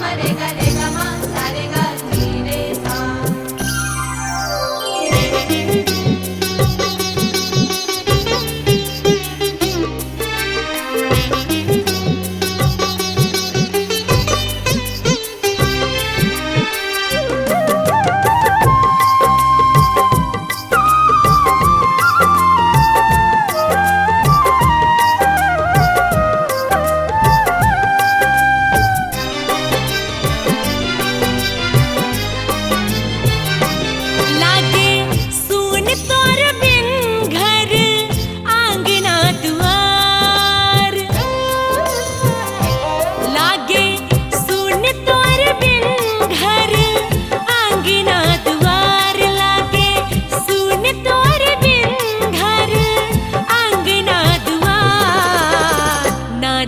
मरे गरे गमा सारे गा नी रे सा।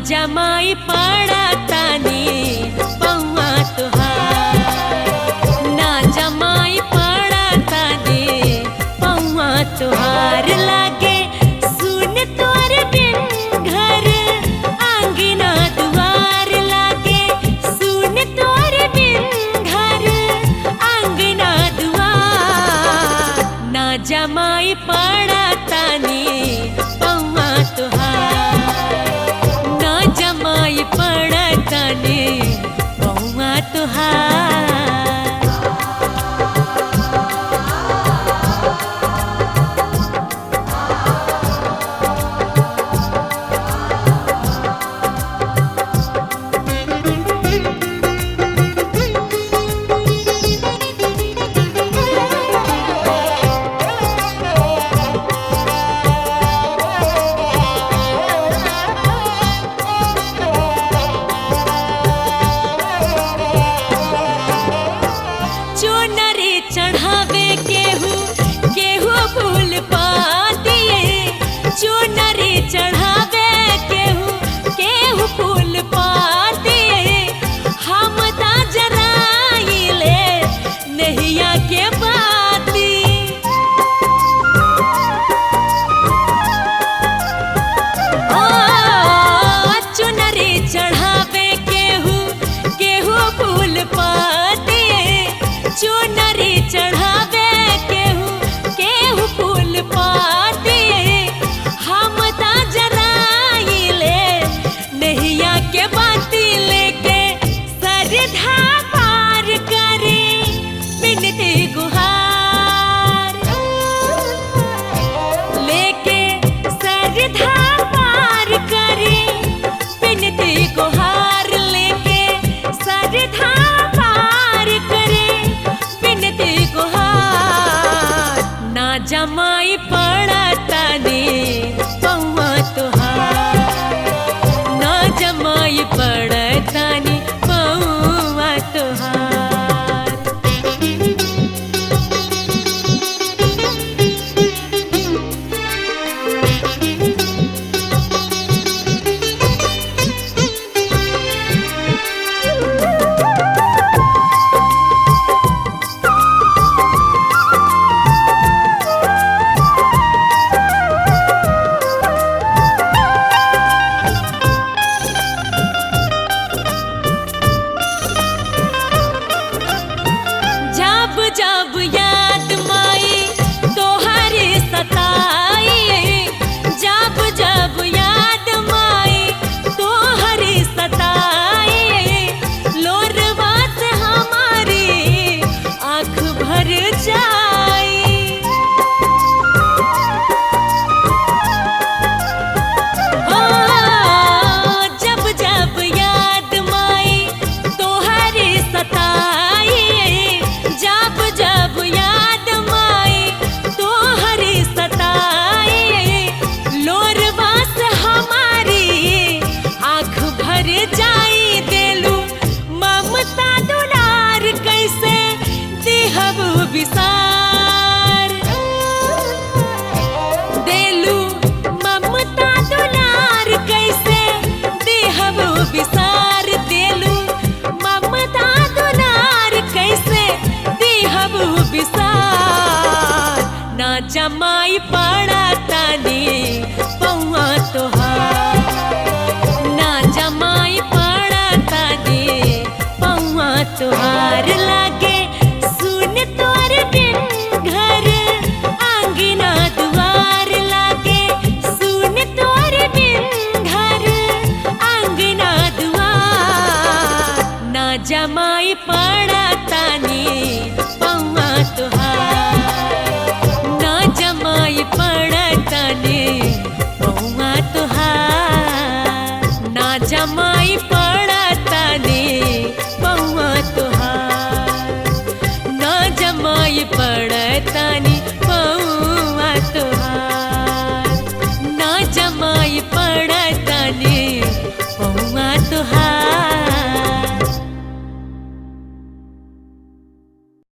जमाई पड़ा तानी पौआ तुहार, ना जमाई पड़ा तानी पौआ तुहार। लागे सुन तोर बिन घर आंगना दुआर, लागे सुन तोर बिन घर आंगना दुआर। ना जमाई पड़ा तानी पौआ तुहार, जमाई पड़ताने पौआ तुहार। चढ़ावे केहू केहू फूल पातिए, चुनरी चढ़ावे केहू केहू फूल पातिए। हम ता जराइले नहिया के बाती, ओ चुनरी चढ़ावे केहू केहू फूल पातिए, चुनरी चढ़ावे केहू केहू फूल पातिए। हम ता जराइले नहिया के बाती, लेके सरधा पार करे बिनती गुहार, लेके सरधा पार करे बिनती गुहार, लेके सरधा पार करे बिनती गुहार। ना जमाई पड़ताने पौआ तुहार, ना जमाई पड़ताने पौआ तुहार। जब याद माई तोहरे सताई, जब जब याद माई तोहरे सताई, लोरवा से हमारी आँख भर जाई। ओ जब जब याद माई तोहरे सताई, जब जब याद माई तोहरे सताई, लोरवा से हमारी आँख भर जाई। देलू ममता दुलार कैसे देहब विसार, देलू ममता दुलार कैसे देहब विसार, देलू ममता दुलार कैसे देहब विसार। ना जमाई पड़ताने